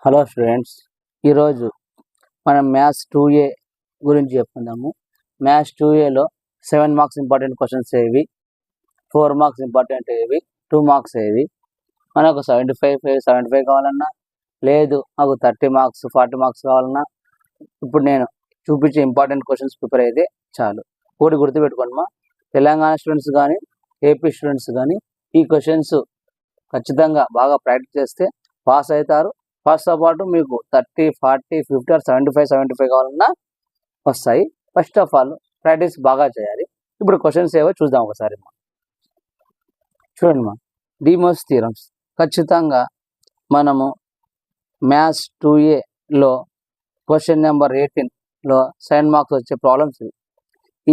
Hello students, ఈరోజు మనం maths 2A గురించి చెప్పుకుందాము. మ్యాథ్స్ 2Aలో 7 మార్క్స్ ఇంపార్టెంట్ క్వశ్చన్స్ ఏవి, 4 మార్క్స్ ఇంపార్టెంట్ ఏవి, 2 మార్క్స్ ఏవి. మనకు 75 కావాలన్నా, లేదు మాకు 30 మార్క్స్ 40 మార్క్స్ కావాలన్నా, ఇప్పుడు నేను చూపించే ఇంపార్టెంట్ క్వశ్చన్స్ ప్రిపేర్ అయితే చాలు. ఒకటి గుర్తుపెట్టుకోండి, తెలంగాణ స్టూడెంట్స్ కానీ ఏపీ స్టూడెంట్స్ కానీ ఈ క్వశ్చన్స్ ఖచ్చితంగా బాగా ప్రాక్టీస్ చేస్తే పాస్ అవుతారు. పాస్తో పాటు మీకు 30, 40, 50 ఆర్ 75 కావాలన్నా వస్తాయి. ఫస్ట్ ఆఫ్ ఆల్ ప్రాక్టీస్ బాగా చేయాలి. ఇప్పుడు క్వశ్చన్స్ ఏవో చూద్దాం ఒకసారి. చూడండి డిమోస్ థీరమ్స్ ఖచ్చితంగా మనము మ్యాథ్స్ 2Aలో క్వశ్చన్ నెంబర్ 18లో 7 మార్క్స్ వచ్చే ప్రాబ్లమ్స్ ఇవి.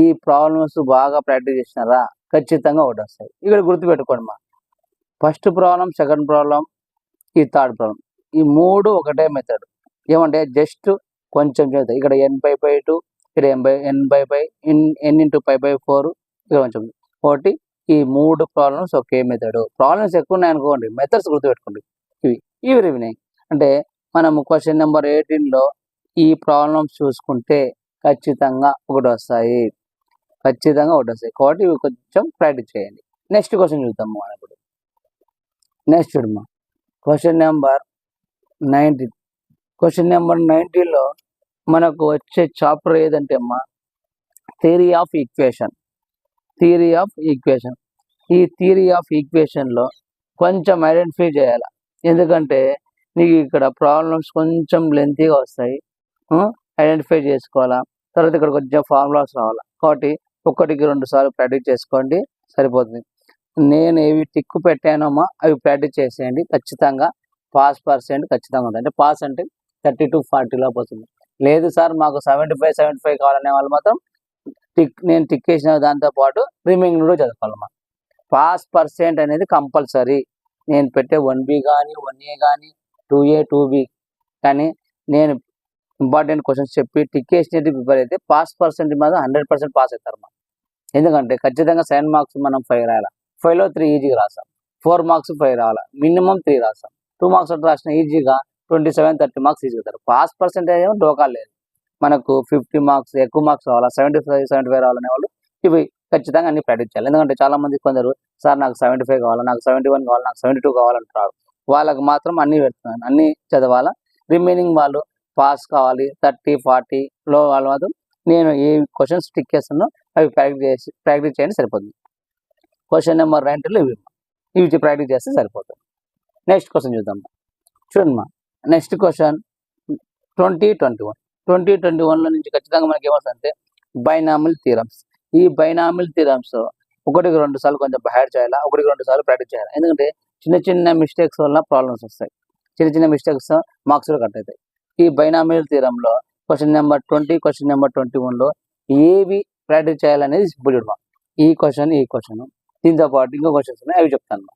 ఈ ప్రాబ్లమ్స్ బాగా ప్రాక్టీస్ చేసినారా ఖచ్చితంగా ఒకటి వస్తాయి. ఇక్కడ గుర్తుపెట్టుకోండి, ఫస్ట్ ప్రాబ్లం, సెకండ్ ప్రాబ్లం, ఈ థర్డ్ ప్రాబ్లం, ఈ మూడు ఒకటే మెథడ్. ఏమంటే జస్ట్ కొంచెం చదువుతాయి. ఇక్కడ n/2, ఇక్కడ n/5, n/π/4, ఇక్కడ కొంచెం ఒకటి. ఈ మూడు ప్రాబ్లమ్స్ ఒకే మెథడ్. ప్రాబ్లమ్స్ ఎక్కువ ఉన్నాయి అనుకోండి, మెథడ్స్ గుర్తుపెట్టుకోండి. ఇవి రివినింగ్ అంటే మనము క్వశ్చన్ నెంబర్ 18లో ఈ ప్రాబ్లమ్స్ చూసుకుంటే ఖచ్చితంగా ఒకటి వస్తాయి. కాబట్టి ఇవి కొంచెం ప్రాక్టీస్ చేయండి. నెక్స్ట్ క్వశ్చన్ చూద్దాము. ఇప్పుడు నెక్స్ట్ చూడమ్మా, క్వశ్చన్ నెంబర్ 19. క్వశ్చన్ నెంబర్ 19లో మనకు వచ్చే చాప్టర్ ఏదంటే అమ్మా థియరీ ఆఫ్ ఈక్వేషన్. ఈ థియరీ ఆఫ్ ఈక్వేషన్లో కొంచెం ఐడెంటిఫై చేయాలి. ఎందుకంటే నీకు ఇక్కడ ప్రాబ్లమ్స్ కొంచెం లెంతీగా వస్తాయి, ఐడెంటిఫై చేసుకోవాలా. తర్వాత ఇక్కడ కొంచెం ఫార్ములాస్ రావాలా. కాబట్టి 1-2 సార్లు ప్రాక్టీస్ చేసుకోండి, సరిపోతుంది. నేను ఏవి టిక్కు పెట్టానమ్మా అవి ప్రాక్టీస్ చేసేయండి. ఖచ్చితంగా పాస్ పర్సెంట్ ఖచ్చితంగా ఉంటుంది. అంటే పాస్ అంటే 30 to 40 లోపు వస్తుంది. లేదు సార్ మాకు 75 కావాలనే వాళ్ళు మాత్రం నేను టిక్ వేసిన దాంతోపాటు రిమైనింగ్ కూడా చదువుకోవాలమ్మా. పాస్ పర్సెంట్ అనేది కంపల్సరీ. నేను పెట్టే 1B కానీ 1A కానీ 2A 2B కానీ నేను ఇంపార్టెంట్ క్వశ్చన్స్ చెప్పి టిక్ వేసినట్టు ప్రిపేర్ అయితే పాస్ పర్సెంట్ మాత్రం 100% పాస్ అవుతారమ్మా. ఎందుకంటే ఖచ్చితంగా 7 మార్క్స్ మనం 5 రాయాలి. 5లో 3 ఈజీగా రాస్తాం. 4 మార్క్స్ 5 రావాలి, మినిమం 3 రాస్తాం. 2 మార్క్స్ రాసిన ఈజీగా 27-30 మార్క్స్ ఈజీగా అవుతారు. పాస్ పర్సెంటేజ్ ఏమో డోకాలు లేదు. మనకు 50 మార్క్స్ ఎక్కువ మార్క్స్ రావాలా, 75 రావాలనే వాళ్ళు ఇవి ఖచ్చితంగా అన్ని ప్రాక్టీస్ చేయాలి. ఎందుకంటే చాలా మంది కొందరు సార్ నాకు 75 కావాలా, నాకు 71 కావాలి, నాకు 72 కావాలంటారు. వాళ్ళకి మాత్రం అన్ని పెడుతున్నాను, అన్ని చదవాలా. రిమైనింగ్ వాళ్ళు పాస్ కావాలి 30-40లో వాళ్ళు మాత్రం నేను ఏ క్వశ్చన్స్ టిక్ చేస్తున్నా అవి ప్రాక్టీస్ చేయండి, సరిపోతుంది. క్వశ్చన్ నెంబర్ 19లో ఇవి ప్రాక్టీస్ చేస్తే సరిపోతుంది. నెక్స్ట్ క్వశ్చన్ చూద్దాం. చూడమ్మా, నెక్స్ట్ క్వశ్చన్ 2021లో నుంచి ఖచ్చితంగా మనకి ఏమవుతుందంటే బైనామిల్ థీరమ్స్. ఈ బైనామిల్ థీరమ్స్ 1-2 సార్లు కొంచెం బైహార్ట్ చేయాలా, 1-2 సార్లు ప్రాక్టీస్ చేయాలి. ఎందుకంటే చిన్న మిస్టేక్స్ వల్ల ప్రాబ్లమ్స్ వస్తాయి. చిన్న మిస్టేక్స్ మార్క్స్లో కట్ అవుతాయి. ఈ బైనామిల్ థీరంలో క్వశ్చన్ నెంబర్ 20, క్వశ్చన్ నెంబర్ 21లో ఏవి ప్రాక్టీస్ చేయాలనేది సింపుల్ చూడమా. ఈ క్వశ్చన్ దీంతో పాటు ఇంకో క్వశ్చన్స్ ఉన్నాయి, అవి చెప్తాను.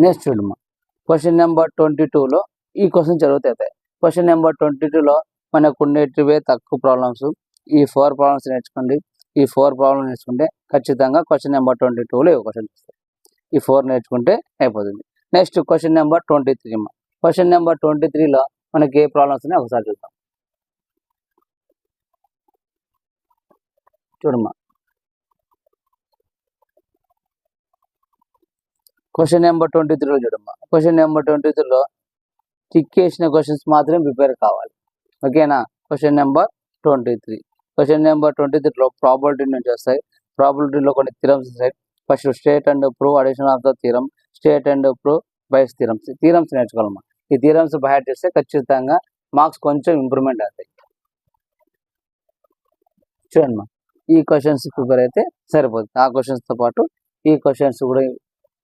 నెక్స్ట్ చూడమ్మా, క్వశ్చన్ నెంబర్ 22లో ఈ క్వశ్చన్ జరుగుతాయి. క్వశ్చన్ నెంబర్ 22లో మనకు ఉండేటివే తక్కువ ప్రాబ్లమ్స్. ఈ 4 ప్రాబ్లమ్స్ నేర్చుకోండి. ఈ 4 ప్రాబ్లమ్స్ నేర్చుకుంటే ఖచ్చితంగా క్వశ్చన్ నెంబర్ 22లో ఈ క్వశ్చన్ వస్తాయి. ఈ 4 నేర్చుకుంటే అయిపోతుంది. నెక్స్ట్ క్వశ్చన్ నెంబర్ 23 అమ్మా. క్వశ్చన్ నెంబర్ 23లో మనకి ఏ ప్రాబ్లమ్స్ ఉన్నాయో ఒకసారి చూద్దాం. చూడమ్మా, క్వశ్చన్ నెంబర్ 23లో చూడమ్మా. క్వశ్చన్ నెంబర్ 23లో టిక్ చేసిన క్వశ్చన్స్ మాత్రమే ప్రిపేర్ కావాలి. ఓకేనా? Question number 23. క్వశ్చన్ నెంబర్ 23లో ప్రాబిలిటీ నుంచి వస్తాయి. ప్రాబిలిటీలో కొన్ని థిరమ్స్ వస్తాయి. First state and prove addition of the theorem, state and prove Bayes theorems నేర్చుకోవాలమ్మా. ఈ థిరమ్స్ బయట చేస్తే ఖచ్చితంగా మార్క్స్ కొంచెం ఇంప్రూవ్మెంట్ అవుతాయి. చూడండి, ఈ క్వశ్చన్స్ ప్రిపేర్ అయితే సరిపోతుంది. ఆ క్వశ్చన్స్తో పాటు ఈ క్వశ్చన్స్ కూడా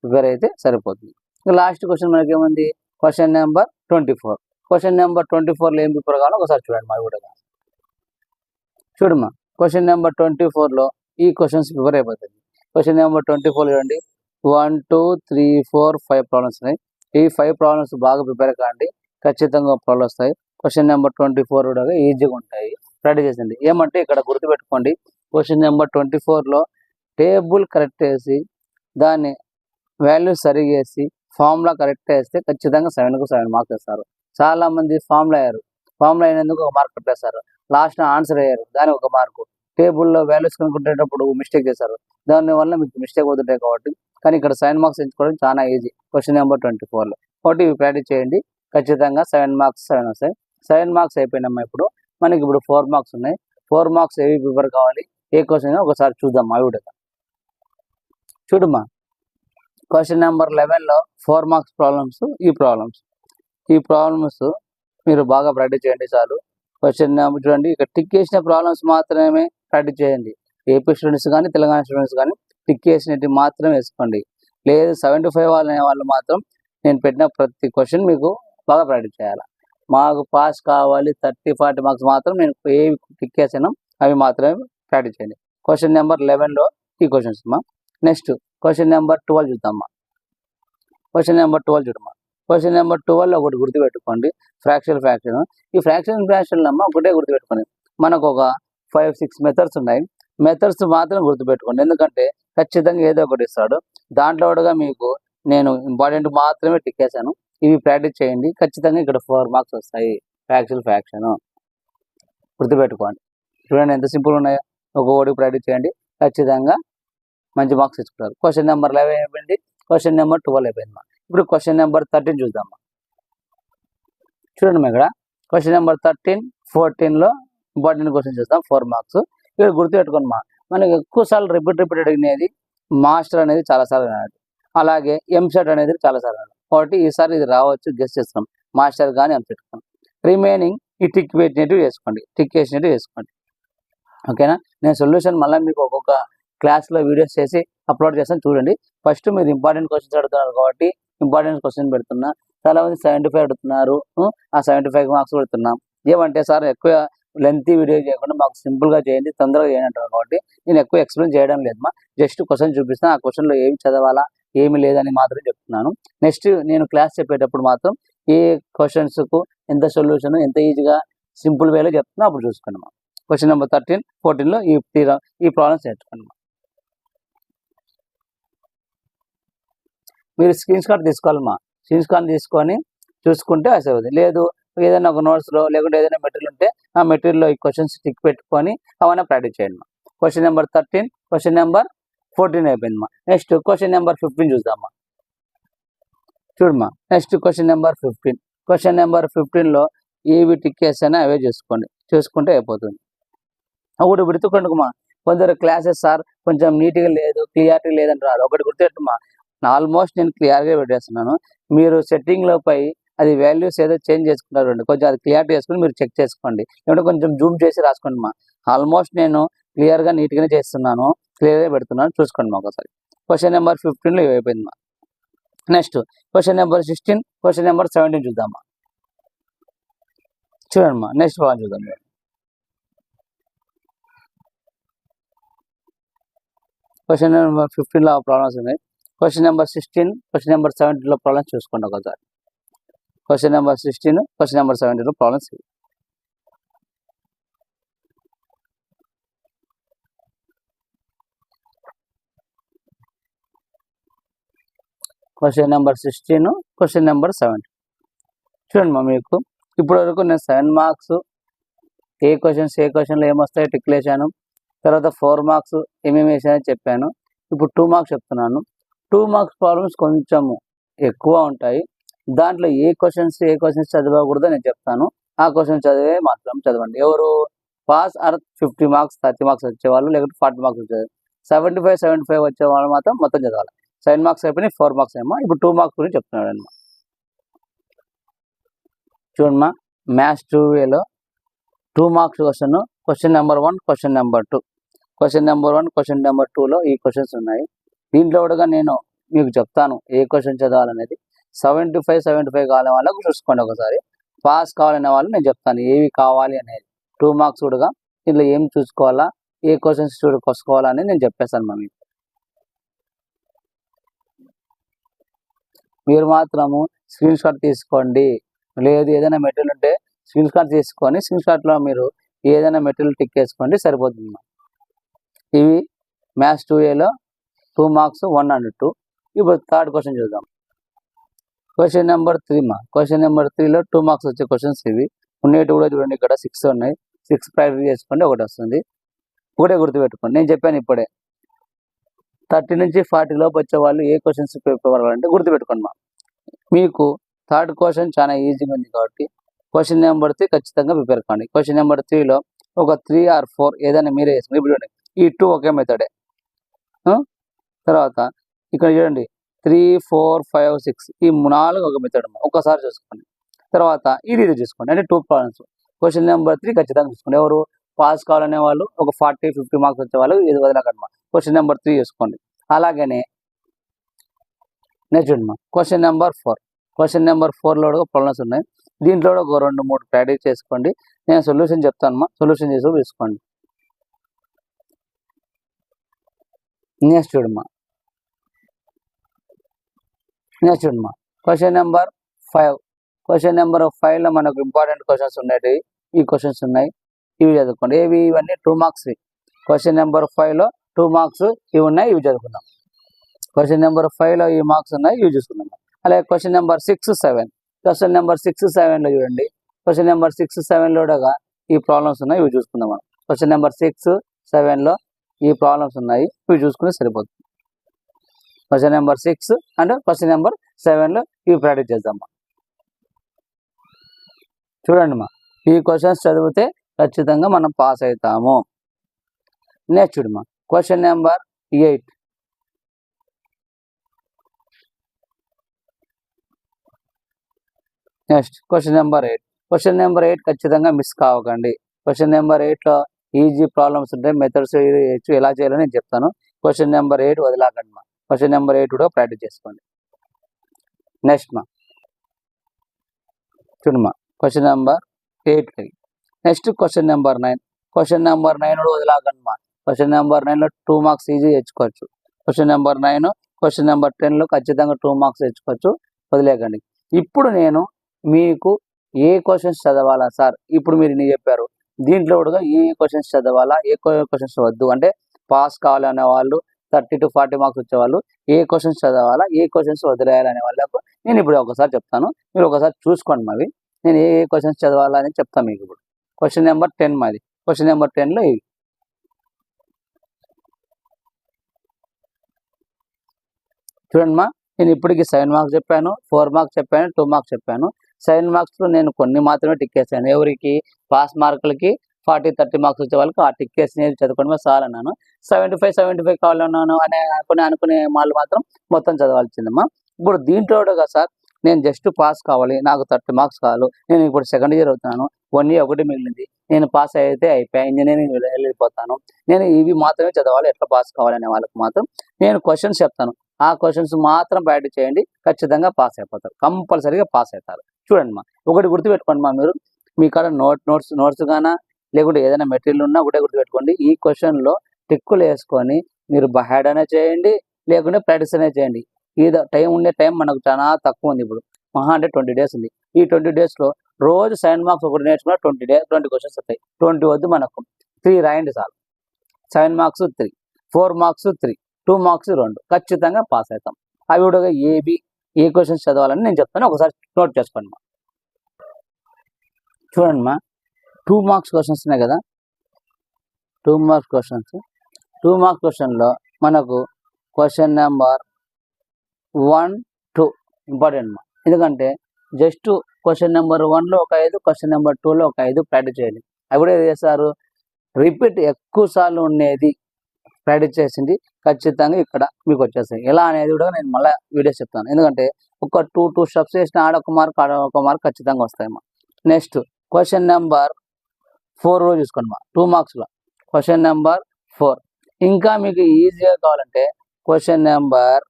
ప్రిపేర్ అయితే సరిపోతుంది. లాస్ట్ క్వశ్చన్ మనకి ఏముంది? Question number 24. క్వశ్చన్ నెంబర్ 24లో ఏం ప్రిపేర్ కావాలో ఒకసారి చూడండి. మా కూడా చూడమ్మా, క్వశ్చన్ నెంబర్ 24లో ఈ క్వశ్చన్స్ ప్రిపేర్ అయిపోతుంది. క్వశ్చన్ నెంబర్ 24 చూడండి. 1, 2, 3, 4, 5 ప్రాబ్లమ్స్ ఉన్నాయి. ఈ 5 ప్రాబ్లమ్స్ బాగా ప్రిపేర్ కాండి, ఖచ్చితంగా ప్రాబ్లమ్స్ వస్తాయి. క్వశ్చన్ నెంబర్ 24 కూడా ఈజీగా ఉంటాయి. రెడీ చేసండి. ఏమంటే ఇక్కడ గుర్తుపెట్టుకోండి, క్వశ్చన్ నెంబర్ 24లో టేబుల్ కరెక్ట్ వేసి దాన్ని వాల్యూ సరిగా వేసి ఫార్ములా కరెక్ట్ వేస్తే ఖచ్చితంగా 7కు 7 మార్క్స్ ఇస్తారు. చాలా మంది ఫార్ములా అయ్యారు, ఫార్ములా అయినందుకు 1 మార్క్ కట్టేస్తారు. లాస్ట్ ఆన్సర్ అయ్యారు, దాని 1 మార్కు. టేబుల్లో వాల్యూస్ కనుక్కుంటేటప్పుడు మిస్టేక్ చేశారు, దానివల్ల మీకు మిస్టేక్ అవుతుంటాయి. కాబట్టి కానీ ఇక్కడ 7 మార్క్స్ ఎంచుకోవడం చాలా ఈజీ. క్వశ్చన్ నెంబర్ 24లో ఒకటి ప్రాక్టీస్ చేయండి, ఖచ్చితంగా 7 మార్క్స్ 7 వస్తాయి. 7 మార్క్స్ అయిపోయినామా. మనకి ఇప్పుడు 4 మార్క్స్ ఉన్నాయి. 4 మార్క్స్ ఏవి ప్రిపేర్ కావాలి, ఏ క్వశ్చన్ ఒకసారి చూద్దాం. ఆ వీడియో చూడమ్మా. క్వశ్చన్ నెంబర్ 11లో 4 మార్క్స్ ప్రాబ్లమ్స్. ఈ ప్రాబ్లమ్స్ మీరు బాగా ప్రాక్టీస్ చేయండి చాలు. క్వశ్చన్ నెంబర్ చూడండి, ఇక్కడ టిక్ చేసిన ప్రాబ్లమ్స్ మాత్రమే ప్రాక్టీస్ చేయండి. ఏపీ స్టూడెంట్స్ కానీ తెలంగాణ స్టూడెంట్స్ కానీ టిక్ చేసినట్టు మాత్రం వేసుకోండి. లేదు 75 అనే వాళ్ళు మాత్రం నేను పెట్టిన ప్రతి క్వశ్చన్ మీకు బాగా ప్రాక్టీస్ చేయాలి. మాకు పాస్ కావాలి 30-40 మార్క్స్ మాత్రం నేను ఏ టిక్ చేసాను అవి మాత్రమే ప్రాక్టీస్ చేయండి. క్వశ్చన్ నెంబర్ 11లో ఈ క్వశ్చన్స్ అమ్మా. నెక్స్ట్ క్వశ్చన్ నెంబర్ 12 చూద్దామా. క్వశ్చన్ నెంబర్ 12 చూడమ్మా. క్వశ్చన్ నెంబర్ 12లో ఒకటి గుర్తుపెట్టుకోండి, ఫ్రాక్షన్. ఈ ఫ్రాక్షన్లో అమ్మ ఒకటే గుర్తుపెట్టుకోండి, మనకు ఒక 5-6 మెథడ్స్ ఉన్నాయి. మెథడ్స్ మాత్రం గుర్తుపెట్టుకోండి, ఎందుకంటే ఖచ్చితంగా ఏదో ఒకటి ఇస్తాడు. దాంట్లో కూడా మీకు నేను ఇంపార్టెంట్ మాత్రమే టిక్ చేశాను. ఇవి ప్రాక్టీస్ చేయండి, ఖచ్చితంగా ఇక్కడ 4 మార్క్స్ వస్తాయి. ఫ్రాక్షన్ గుర్తుపెట్టుకోండి. చూడండి ఎంత సింపుల్ ఉన్నాయో. ఒక్కొక్కటి ప్రాక్టీస్ చేయండి, ఖచ్చితంగా మంచి మార్క్స్ ఇచ్చుకుంటారు. క్వశ్చన్ నెంబర్ 11 అయిపోయింది, క్వశ్చన్ నెంబర్ 12 అయిపోయింది. ఇప్పుడు క్వశ్చన్ నెంబర్ 13 చూద్దాం. చూడండి ఇక్కడ క్వశ్చన్ నెంబర్ 13, 14లో ఇంపార్టెంట్ క్వశ్చన్ చూద్దాం. 4 మార్క్స్. ఇక్కడ గుర్తుపెట్టుకోండి మనకి ఎక్కువసార్లు రిపీట్ అడిగినది మాస్టర్ అనేది చాలాసార్లు అన్నాడు, అలాగే ఎంసెట్ అనేది చాలాసార్లు అన్నాడు. కాబట్టి ఈసారి ఇది రావచ్చు, గెస్ చేస్తాం. మాస్టర్ కానీ ఎంసెట్ కానీ రిమైనింగ్ ఈ టిక్ వేసినట్టు వేసుకోండి. ఓకేనా? నేను సొల్యూషన్ మళ్ళీ మీకు ఒక్కొక్క క్లాస్లో వీడియోస్ చేసి అప్లోడ్ చేస్తాను, చూడండి. ఫస్ట్ మీరు ఇంపార్టెంట్ క్వశ్చన్స్ అడుగుతున్నారు కాబట్టి ఇంపార్టెంట్ క్వశ్చన్ పెడుతున్నా. చాలా మంది 75 అడుగుతున్నారు, ఆ 75 మార్క్స్ పెడుతున్నాం. ఏమంటే సార్ ఎక్కువ లెంతీ వీడియో చేయకుండా మాకు సింపుల్గా చేయండి, తొందరగా చేయండి అంటారు. కాబట్టి నేను ఎక్కువ ఎక్స్ప్లెయిన్ చేయడం లేదమ్మా, జస్ట్ క్వశ్చన్ చూపిస్తాను. ఆ క్వశ్చన్లో ఏమి చదవాలా ఏమి లేదని మాత్రం చెప్తున్నాను. నెక్స్ట్ నేను క్లాస్ చెప్పేటప్పుడు మాత్రం ఏ క్వశ్చన్స్కు ఎంత సొల్యూషన్ ఎంత ఈజీగా సింపుల్ వేలో చెప్తున్నా, అప్పుడు చూసుకోండి. క్వశ్చన్ నెంబర్ 13, 14లో ఈ ప్రాబ్లమ్స్ నేర్చుకోండి. మీరు స్క్రీన్ షాట్ తీసుకోవాలమ్మా. స్క్రీన్ షాట్ తీసుకొని చూసుకుంటే అయిపోతుంది. లేదు ఏదైనా ఒక నోట్స్లో లేకుంటే ఏదైనా మెటీరియల్ ఉంటే ఆ మెటీరియల్లో ఈ క్వశ్చన్స్ టిక్ పెట్టుకొని అవన్నీ ప్రాక్టీస్ చేయండి. క్వశ్చన్ నెంబర్ 13, క్వశ్చన్ నెంబర్ 14 అయిపోయిందమ్మా. నెక్స్ట్ క్వశ్చన్ నెంబర్ 15 చూద్దామా. చూడమ్మా, next question number 15. Question number 15లో ఏవి టిక్ చేసినా అవే చూసుకుంటే అయిపోతుంది. ఒకటి గుర్తుకుంటుమా, కొందరు క్లాసెస్ సార్ కొంచెం నీట్గా లేదు, క్లియారిటీ లేదంటారు. ఒకటి గుర్తుపెట్టుమా, ఆల్మోస్ట్ నేను క్లియర్గా పెట్టేస్తున్నాను. మీరు సెట్టింగ్లో పై అది వాల్యూస్ ఏదో చేంజ్ చేసుకుంటారు, కొంచెం అది క్లియారిటీ చేసుకుని మీరు చెక్ చేసుకోండి. లేకుంటే కొంచెం జూమ్ చేసి రాసుకోండి. ఆల్మోస్ట్ నేను క్లియర్గా నీట్గానే చేస్తున్నాను, క్లియర్గా పెడుతున్నాను, చూసుకోండి ఒకసారి. క్వశ్చన్ నెంబర్ 15లో ఇవి అయిపోయింది. Next question number 16, question number 17 చూద్దామా. చూడండి నెక్స్ట్ ప్రాబ్లం చూద్దాం. క్వశ్చన్ నెంబర్ 15లో ప్రాబ్లమ్స్ ఉన్నాయి. క్వశ్చన్ నెంబర్ 16, క్వశ్చన్ నెంబర్ 17లో ప్రాబ్లమ్స్ చూసుకోండి ఒకసారి. క్వశ్చన్ నెంబర్ 16, క్వశ్చన్ నెంబర్ 17లో problems. Question number 16, question number 17 చూడండి మా. మీకు ఇప్పటి వరకు నేను 7 మార్క్స్ ఏ క్వశ్చన్లో ఏమొస్తాయో టిక్ వేసాను. తర్వాత 4 మార్క్స్ ఏమేమి వేసాయని చెప్పాను. ఇప్పుడు 2 మార్క్స్ చెప్తున్నాను. 2 మార్క్స్ ప్రాబ్లమ్స్ కొంచెము ఎక్కువ ఉంటాయి. దాంట్లో ఏ క్వశ్చన్స్ చదవకూడదో నేను చెప్తాను. ఆ క్వశ్చన్ చదివే మాత్రం చదవండి. ఎవరు పాస్ ఆర్ 50 మార్క్స్ 30 మార్క్స్ వచ్చేవాళ్ళు, లేకపోతే 40 మార్క్స్ వచ్చేది, 75 వచ్చే వాళ్ళు మాత్రం మొత్తం చదవాలి. 7 మార్క్స్ అయిపోయినాయి, 4 మార్క్స్ ఏమో. ఇప్పుడు 2 మార్క్స్ గురించి చెప్తున్నాడు అన్నమాట. చూడమ్మా, మ్యాథ్స్ 2Aలో 2 marks question number 1, question number 2. Question number 1, question number 2లో ఈ క్వశ్చన్స్ ఉన్నాయి. దీంట్లో కూడా నేను మీకు చెప్తాను ఏ క్వశ్చన్ చదవాలనేది. 75 కావాలనే వాళ్ళకు చూసుకోండి ఒకసారి. పాస్ కావాలనే వాళ్ళు నేను చెప్తాను ఏవి కావాలి అనేది. 2 మార్క్స్ కూడా దీంట్లో ఏం చూసుకోవాలా, ఏ క్వశ్చన్స్ చూసుకోవాలని నేను చెప్పేస్తాను మా మీకు. మీరు మాత్రము స్క్రీన్ షాట్ తీసుకోండి. లేదు ఏదైనా మెటీరియల్ ఉంటే స్క్రీన్ షాట్ తీసుకొని స్క్రీన్ షాట్లో మీరు ఏదైనా మెటీరియల్ టిక్ వేసుకోండి, సరిపోతుంది. ఇవి మ్యాథ్స్ 2Aలో 2 మార్క్స్ 1 and 2. ఇప్పుడు థర్డ్ క్వశ్చన్ చూద్దాం. క్వశ్చన్ నెంబర్ 3 మా. క్వశ్చన్ నెంబర్ 3లో 2 మార్క్స్ వచ్చే క్వశ్చన్స్ ఇవి. ఉన్నట్టు కూడా చూడండి, ఇక్కడ 6 ఉన్నాయి. 6 ప్రాక్టీస్ చేసుకోండి, ఒకటి వస్తుంది. ఒకటే గుర్తుపెట్టుకోండి. నేను చెప్పాను ఇప్పుడే 30 నుంచి 40 లోపు వచ్చే వాళ్ళు ఏ క్వశ్చన్స్ ప్రిపేర్ అవ్వాలంటే గుర్తుపెట్టుకోండి మా. మీకు థర్డ్ క్వశ్చన్ చాలా ఈజీగా ఉంది కాబట్టి క్వశ్చన్ నెంబర్ 3 ఖచ్చితంగా ప్రిపేర్ కాండి. క్వశ్చన్ నెంబర్ 3లో ఒక 3 or 4 ఏదైనా మీరే వేసుకోండి. ఇప్పుడు చూడండి, ఈ 2 ఒకే మెథడే. తర్వాత ఇక్కడ చూడండి 3, 4, 5, 6 ఈ 4 ఒక మెథడ్ ఒక్కసారి చూసుకోండి. తర్వాత ఇది చూసుకోండి, అంటే 2 ప్రాబ్లమ్స్. క్వశ్చన్ నెంబర్ 3 ఖచ్చితంగా చూసుకోండి. ఎవరు పాస్ కావాలనే వాళ్ళు, ఒక 40-50 మార్క్స్ వచ్చే వాళ్ళు ఇది వదలకడమా. క్వశ్చన్ నెంబర్ 3 చూసుకోండి. అలాగనే నెక్స్ట్ చూడమ్మా, క్వశ్చన్ నెంబర్ 4. క్వశ్చన్ నెంబర్ 4లో కూడా ప్రాబ్లమ్స్ ఉన్నాయి. దీంట్లో కూడా ఒక 2-3 ప్రాక్టీస్ చేసుకోండి. నేను సొల్యూషన్ చెప్తానమ్మా, సొల్యూషన్ చేసి తీసుకోండి. నెక్స్ట్ చూడమ్మా, క్వశ్చన్ నెంబర్ 5. క్వశ్చన్ నెంబర్ 5లో మనకు ఇంపార్టెంట్ క్వశ్చన్స్ ఉన్నాయి. ఈ క్వశ్చన్స్ ఉన్నాయి, ఇవి చదువుకోండి. ఇవన్నీ 2 మార్క్స్. క్వశ్చన్ నెంబర్ 5లో 2 మార్క్స్ ఇవి ఉన్నాయి, ఇవి చదువుకుందాం. క్వశ్చన్ నెంబర్ 5లో ఈ మార్క్స్ ఉన్నాయి, ఇవి చూసుకుందాం. అలాగే క్వశ్చన్ నెంబర్ 6, 7. క్వశ్చన్ నెంబర్ 6, 7లో చూడండి. క్వశ్చన్ నెంబర్ 6, 7లో కూడా ఈ ప్రాబ్లమ్స్ ఉన్నాయి, ఇవి చూసుకుందాం మనం. క్వశ్చన్ నెంబర్ 6, 7లో ఈ ప్రాబ్లమ్స్ ఉన్నాయి, ఇవి చూసుకుంటే సరిపోతుంది. Question number 6 and question number 7లో ఇవి ప్రాక్టీస్ చేద్దాం. చూడండి మా, ఈ క్వశ్చన్స్ చదివితే ఖచ్చితంగా మనం పాస్ అవుతాము. నెక్స్ట్ చూడమ్మా, question number 8. Next question number 8. Question number 8 ఖచ్చితంగా మిస్ కావకండి. క్వశ్చన్ నెంబర్ 8లో ఈజీ ప్రాబ్లమ్స్ ఉంటాయి, మెథడ్స్ ఎలా చేయాలని నేను చెప్తాను. క్వశ్చన్ నెంబర్ 8 వదిలాకండి మా. క్వశ్చన్ నెంబర్ 8 కూడా ప్రాక్టీస్ చేసుకోండి. నెక్స్ట్ మా చూడమ్మా, question number 8. Next question number 9. Question number 9 కూడా వదిలాకండి మా. క్వశ్చన్ నెంబర్ 9లో 2 మార్క్స్ ఈజీ తెచ్చుకోవచ్చు. క్వశ్చన్ నెంబర్ 9, క్వశ్చన్ నెంబర్ 10లో ఖచ్చితంగా 2 మార్క్స్ తెచ్చుకోవచ్చు, వదిలేకండి. ఇప్పుడు నేను మీకు ఏ క్వశ్చన్స్ చదవాలా సార్, ఇప్పుడు మీరు నేను చెప్పారు దీంట్లో కూడా ఏ క్వశ్చన్స్ చదవాలా, ఏ క్వశ్చన్స్ వద్దు అంటే పాస్ కావాలనే వాళ్ళు, 30 to 40 మార్క్స్ వచ్చేవాళ్ళు ఏ క్వశ్చన్స్ చదవాలా, ఏ క్వశ్చన్స్ వదిలేయాలనే వాళ్ళకు నేను ఇప్పుడు ఒకసారి చెప్తాను. మీరు ఒకసారి చూసుకోండి మావి. నేను ఏ క్వశ్చన్స్ చదవాలని చెప్తాను మీకు. ఇప్పుడు క్వశ్చన్ నెంబర్ 10 మాది. క్వశ్చన్ నెంబర్ 10లో ఇవి చూడండి మా. నేను ఇప్పటికి 7 మార్క్స్ చెప్పాను, 4 మార్క్స్ చెప్పాను, 2 మార్క్స్ చెప్పాను. 7 మార్క్స్లో నేను కొన్ని మాత్రమే టిక్ వేసాను. ఎవరికి పాస్ మార్కులకి 40-30 మార్క్స్ వచ్చే వాళ్ళకి ఆ టిక్ వేసి చదువుకోవడమే చాలు అన్నాను. 75 కావాలన్నాను అనుకునే వాళ్ళు మాత్రం మొత్తం చదవాల్సిందమ్మా. ఇప్పుడు దీంట్లో కూడా సార్ నేను జస్ట్ పాస్ కావాలి, నాకు 30 మార్క్స్ కావాలి, నేను ఇప్పుడు సెకండ్ ఇయర్ అవుతున్నాను, 1 year ఒకటి మిగిలింది, నేను పాస్ అయితే అయిపోయా, ఇంజనీరింగ్ వెళ్ళిపోతాను, నేను ఇవి మాత్రమే చదవాలి, ఎట్లా పాస్ కావాలనే వాళ్ళకి మాత్రం నేను క్వశ్చన్స్ చెప్తాను. ఆ క్వశ్చన్స్ మాత్రం ప్రాక్టీస్ చేయండి, ఖచ్చితంగా పాస్ అయిపోతారు, కంపల్సరీగా పాస్ అవుతారు. చూడండి మా, ఒకటి గుర్తుపెట్టుకోండి మా, మీరు మీ కాడ నోట్స్ గానా లేకుంటే ఏదైనా మెటీరియల్ ఉన్నా ఒకటే గుర్తుపెట్టుకోండి. ఈ క్వశ్చన్లో టిక్కులు వేసుకొని మీరు బహెడ్ అయినా చేయండి, లేకుంటే ప్రాక్టీస్ అనేది చేయండి. ఇది టైం మనకు చాలా తక్కువ ఉంది. ఇప్పుడు మహా అంటే 20 days ఉంది. ఈ 20 daysలో రోజు 7 మార్క్స్ ఒకటి నేర్చుకున్నా 20 క్వశ్చన్స్ వస్తాయి. 20 వద్దు, మనకు 3 రాయండి చాలు. 7 మార్క్స్ 3, 4 మార్క్స్ 3, 2 మార్క్స్ 2, ఖచ్చితంగా పాస్ అవుతాం. అవి కూడా ఏ క్వశ్చన్స్ చదవాలని నేను చెప్తాను, ఒకసారి నోట్ చేసుకోండి. చూడండి 2 మార్క్స్ క్వశ్చన్స్ ఉన్నాయి కదా, 2 మార్క్స్ క్వశ్చన్స్. 2 మార్క్స్ క్వశ్చన్లో మనకు క్వశ్చన్ నెంబర్ 1, 2 ఇంపార్టెంట్ ఎందుకంటే జస్ట్ క్వశ్చన్ నెంబర్ 1లో ఒక 5, క్వశ్చన్ నెంబర్ 2లో ఒక 5 ప్రాక్టీస్ చేయాలి. అవి కూడా ఏం చేస్తారు, రిపీట్ ఎక్కువ సార్లు ఉండేది ప్రాక్టీస్ చేసింది ఖచ్చితంగా ఇక్కడ మీకు వచ్చేస్తాయి. ఎలా అనేది కూడా నేను మళ్ళీ వీడియోస్ చెప్తాను. ఎందుకంటే ఒక 2 స్టెప్స్ చేసిన ఆడొక మార్క్ ఖచ్చితంగా వస్తాయి. నెక్స్ట్ క్వశ్చన్ నెంబర్ 4 చూసుకోండి 2 మార్క్స్లో క్వశ్చన్ నెంబర్ 4. ఇంకా మీకు ఈజీగా కావాలంటే క్వశ్చన్ నెంబర్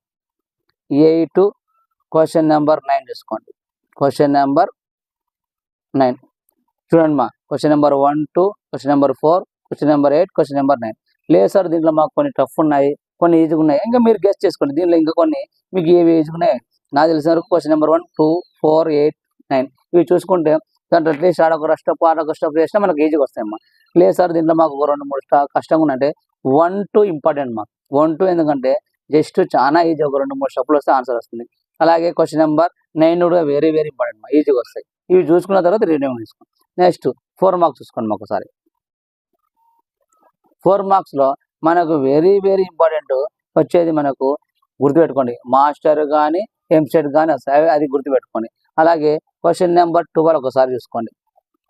8, క్వశ్చన్ నెంబర్ 9 చూసుకోండి. క్వశ్చన్ నెంబర్ 9 చూడండి question number 1, 2, question number 4, question number 8, question number 9. లేదు సార్ దీంట్లో మాకు కొన్ని టఫ్ ఉన్నాయి, కొన్ని ఈజీగా ఉన్నాయి, ఇంకా మీరు గెస్ట్ చేసుకోండి. దీనిలో ఇంకా కొన్ని మీకు ఏవి ఈజీగా ఉన్నాయి. నాకు తెలిసిన వరకు క్వశ్చన్ నెంబర్ 1, 2, 4, 8, 9 ఇవి చూసుకుంటే దాంట్లో అట్లీస్ట్ ఆడొక స్టెప్ చేసినా మనకు ఈజీగా వస్తాయమ్మా. లేదు సార్ దీంట్లో మాకు 2-3 కష్టంగా ఉన్నాయంటే 1, 2 ఇంపార్టెంట్ 1, 2 ఎందుకంటే జస్ట్ చాలా ఈజీ, ఒక 2-3 స్టెప్లు వస్తే ఆన్సర్ వస్తుంది. అలాగే క్వశ్చన్ నెంబర్ 9 కూడా వెరీ ఇంపార్టెంట్ ఈజీగా వస్తాయి. ఇవి చూసుకున్న తర్వాత రీడింగ్ తీసుకోండి. నెక్స్ట్ 4 మార్క్స్ చూసుకోండి. ఒకసారి 4 మార్క్స్లో మనకు వెరీ ఇంపార్టెంట్ వచ్చేది, మనకు గుర్తుపెట్టుకోండి, మాస్టర్ కానీ ఎంసెట్ కానీ వస్తాయి, అది గుర్తుపెట్టుకోండి. అలాగే క్వశ్చన్ నెంబర్ 12 ఒకసారి చూసుకోండి.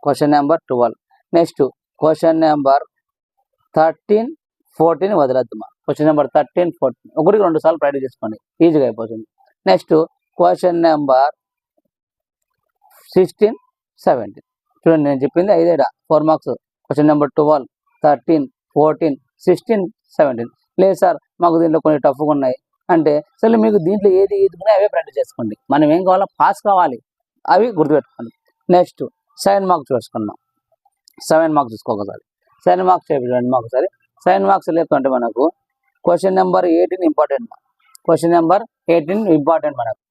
Question number 12. Next question number 13, 14 వదలద్దు. క్వశ్చన్ నెంబర్ 13, 14 ఒకటికి 2 సార్లు ప్రాక్టీస్ చేసుకోండి, ఈజీగా అయిపోతుంది. నెక్స్ట్ క్వశ్చన్ నెంబర్ 16, 17 చూడండి, నేను చెప్పింది 5 4 మార్క్స్. Question number 12, 13, 14, 16, 17. లేదు సార్ మాకు దీంట్లో కొన్ని టఫ్గా ఉన్నాయి అంటే సరే మీకు దీంట్లో ఏది ఈజీగా అవే ప్రాక్టీస్ చేసుకోండి. మనం ఏం కావాలో పాస్ కావాలి, అవి గుర్తుపెట్టుకోండి. నెక్స్ట్ 7 మార్క్స్ చూసుకున్నాం. 7 మార్క్స్ చూసుకోకసారి 7 మార్క్స్ చూడండి ఒకసారి. 7 మార్క్స్ లేకుంటే మనకు question number 18 important. Question number 18 important మనకు.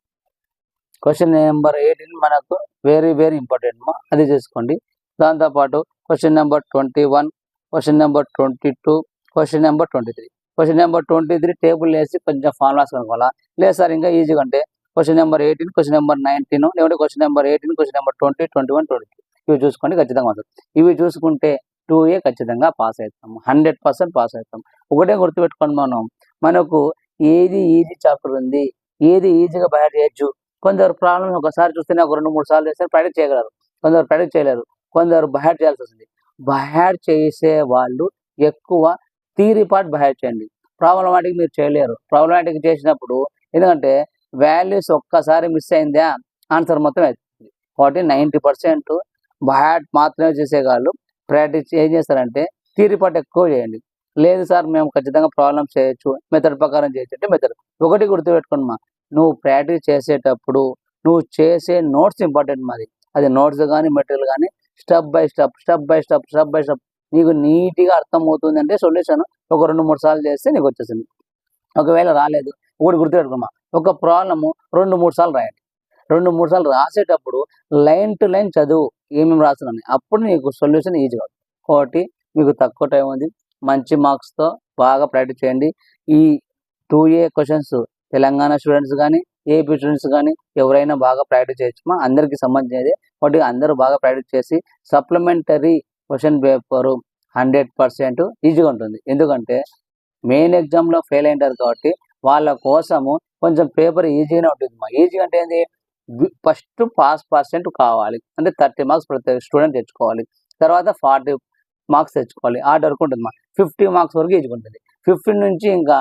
క్వశ్చన్ నెంబర్ 18 మనకు వెరీ ఇంపార్టెంట్ అది చూసుకోండి. దాంతోపాటు question number 21, question number 22, question number 23. Question number 23 table వేసి కొంచెం ఫార్ములాస్ కనుక్కోవాలా. లేదు సార్ ఇంకా ఈజీగా అంటే క్వశ్చన్ నెంబర్ 18, క్వశ్చన్ నెంబర్ 19 లేకుంటే క్వశ్చన్ నెంబర్ 18, క్వశ్చన్ నెంబర్ 20, 21, 22 ఇవి చూసుకోండి ఖచ్చితంగా వస్తుంది. ఇవి చూసుకుంటే 2A ఖచ్చితంగా పాస్ అవుతాం, 100% పాస్ అవుతాం. ఒకటే గుర్తుపెట్టుకోండి, మనకు ఏది ఈజీ చాప్టర్ ఉంది, ఏది ఈజీగా బయట చేయొచ్చు. కొందరు ప్రాబ్లమ్స్ ఒకసారి చూస్తేనే ఒక 2-3 సార్లు చేస్తే ప్రాక్టీస్ చేయగలరు, కొందరు ప్రాక్టీస్ చేయలేరు, కొందరు బయట చేయాల్సి వస్తుంది. బయట చేసే వాళ్ళు ఎక్కువ థియరీ పార్ట్ బయట చేయండి, ప్రాబ్లమాటిక్ మీరు చేయలేరు. ప్రాబ్లమాటిక్ చేసినప్పుడు ఎందుకంటే వాల్యూస్ ఒక్కసారి మిస్ అయిందా ఆన్సర్ మొత్తం అవుతుంది. కాబట్టి 90% బయట మాత్రమే చేసేవాళ్ళు ప్రాక్టీస్ ఏం చేస్తారంటే థియరీ పార్ట్ ఎక్కువ చేయండి. లేదు సార్ మేము ఖచ్చితంగా ప్రాబ్లమ్స్ చేయొచ్చు, మెథడ్ ప్రకారం చేయొచ్చు అంటే మెథడ్. ఒకటి గుర్తుపెట్టుకోండి నువ్వు ప్రాక్టీస్ చేసేటప్పుడు నువ్వు చేసే నోట్స్ ఇంపార్టెంట్ అది నోట్స్ కానీ మెటీరియల్ కానీ స్టెప్ బై స్టెప్ నీకు నీట్గా అర్థమవుతుంది అంటే సొల్యూషన్ ఒక 2-3 సార్లు చేస్తే నీకు వచ్చేసింది. ఒకవేళ రాలేదు, ఒకటి గుర్తుపెట్టుకోమా, ఒక ప్రాబ్లము 2-3 సార్లు రాయండి. 2-3 సార్లు రాసేటప్పుడు లైన్ టు లైన్ చదువు ఏమేమి రాస్తున్నాను, అప్పుడు నీకు సొల్యూషన్ ఈజీగా అవుతుంది. కాబట్టి మీకు తక్కువ టైం ఉంది, మంచి మార్క్స్తో బాగా ప్రాక్టీస్ చేయండి. ఈ 2A క్వశ్చన్స్ తెలంగాణ స్టూడెంట్స్ కానీ ఏపీ స్టూడెంట్స్ కానీ ఎవరైనా బాగా ప్రాక్టీస్ చేయొచ్చు, అందరికీ సంబంధించినది. కాబట్టి అందరూ బాగా ప్రాక్టీస్ చేసి సప్లిమెంటరీ క్వశ్చన్ పేపరు 100% ఈజీగా ఉంటుంది. ఎందుకంటే మెయిన్ ఎగ్జామ్లో ఫెయిల్ అయింటారు కాబట్టి వాళ్ళ కోసము కొంచెం పేపర్ ఈజీగానే ఉంటుంది. ఈజీ అంటే ఏంటి, ఫస్ట్ పాస్ % కావాలి అంటే 30 మార్క్స్ ప్రతి స్టూడెంట్ తెచ్చుకోవాలి, తర్వాత 40 మార్క్స్ తెచ్చుకోవాలి, ఆ వరకు ఉంటుంది. 50 మార్క్స్ వరకు ఈజీగా ఉంటుంది. 15 నుంచి ఇంకా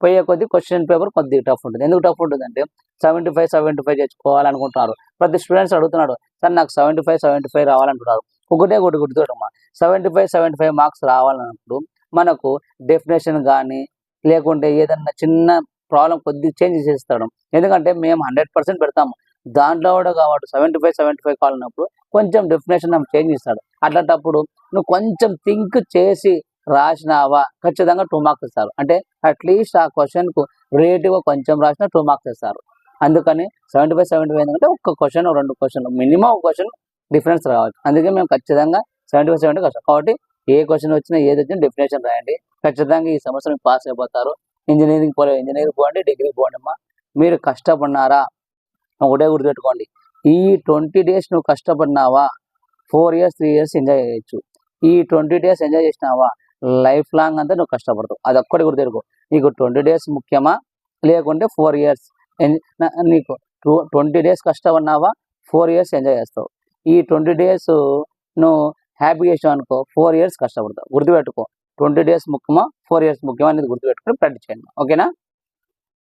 పోయే కొద్ది క్వశ్చన్ పేపర్ కొద్దిగా టఫ్ ఉంటుంది. ఎందుకు టఫ్ ఉంటుంది అంటే 75 తెచ్చుకోవాలనుకుంటున్నారు. ప్రతి స్టూడెంట్స్ అడుగుతున్నాడు, సార్ నాకు 75 రావాలనుకుంటున్నారు. ఒకటి గుర్తుపెట్టమ్మా, 75 మార్క్స్ రావాలన్నప్పుడు మనకు డెఫినేషన్ కానీ లేకుంటే ఏదన్నా చిన్న ప్రాబ్లం కొద్దిగా చేంజ్ చేస్తాడు. ఎందుకంటే మేము 100% పెడతాము, దాంట్లో కూడా కాబట్టి 75 కావాలన్నప్పుడు కొంచెం డెఫినేషన్ చేంజ్ ఇస్తాడు. అట్లాంటప్పుడు నువ్వు కొంచెం థింక్ చేసి రాసినావా ఖచ్చితంగా 2 మార్క్స్ ఇస్తారు. అంటే అట్లీస్ట్ ఆ క్వశ్చన్కు రిలేటివ్గా కొంచెం రాసినా 2 మార్క్స్ ఇస్తారు. అందుకని 75 ఎందుకంటే ఒక్క క్వశ్చన్ 2 క్వశ్చన్లు మినిమం ఒక క్వశ్చన్ డిఫరెన్స్ రావచ్చు. అందుకే మేము ఖచ్చితంగా 75 కష్టం. కాబట్టి ఏ క్వశ్చన్ వచ్చినా ఏది వచ్చినా డెఫినేషన్ రాయండి. ఖచ్చితంగా ఈ సంవత్సరం పాస్ అయిపోతారు. ఇంజనీరింగ్ పోండి, డిగ్రీ పోండి అమ్మా. మీరు కష్టపడినారా ఒకటే గుర్తుపెట్టుకోండి. ఈ 20 days నువ్వు కష్టపడినావా 4 years 3 years ఎంజాయ్ చేయొచ్చు. ఈ 20 days ఎంజాయ్ చేసినావా లైఫ్ లాంగ్ అంతా నువ్వు కష్టపడతావు. అదొక్కటి గుర్తుపెట్టుకో. నీకు 20 days ముఖ్యమా లేకుంటే 4 years నీకు 20 days కష్టపడినావా 4 years ఎంజాయ్ చేస్తావు. ఈ 20 days నువ్వు హ్యాపీ చేసావు అనుకో 4 years కష్టపడతావు. గుర్తుపెట్టుకో. 20 days ముఖ్యమా 4 years ముఖ్యమా అనేది గుర్తుపెట్టుకుని ప్రాక్టీస్ చేయండి. ఓకేనా?